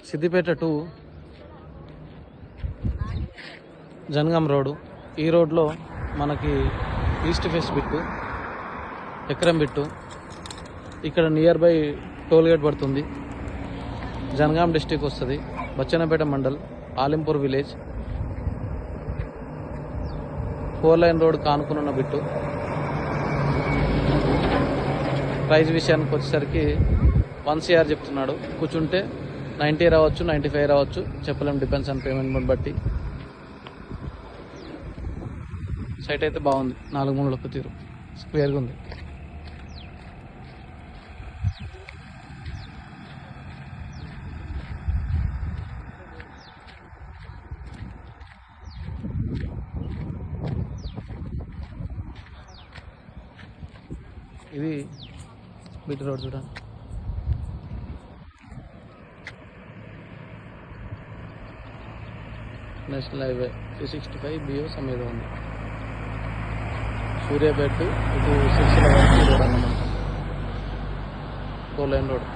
Siddipet to Jangaon road. ఈ రోడ్లో మనకి ఈస్ట్ ఫేస్ బిట్టు, ఎకరం బిట్టు. ఇక్కడ నియర్ బై టోల్గేట్ పడుతుంది. జనగాం డిస్టిక్ వస్తుంది. Bachannapet mandal, Alimpur village. 4 line road కానుకున్న బిట్టు. ప్రైజ్ విషయానికి వచ్చేసరికి 1 CR చెప్తున్నాడు. కూర్చుంటే 90 రావచ్చు, 95 రావచ్చు, చెప్పలేం. డిపెండ్స్ ఆన్ పేమెంట్ బట్టి. సైట్ అయితే బాగుంది. 4 మూలల తీరు స్క్వేర్గా ఉంది. ఇది బీట్ రోడ్ చూడండి. నేషనల్ హైవే 365 BO సమేత ఉంది. సూర్యాపేట ఇటు 6 రోడ్ అన్నమాట. 4 లైన్ రోడ్.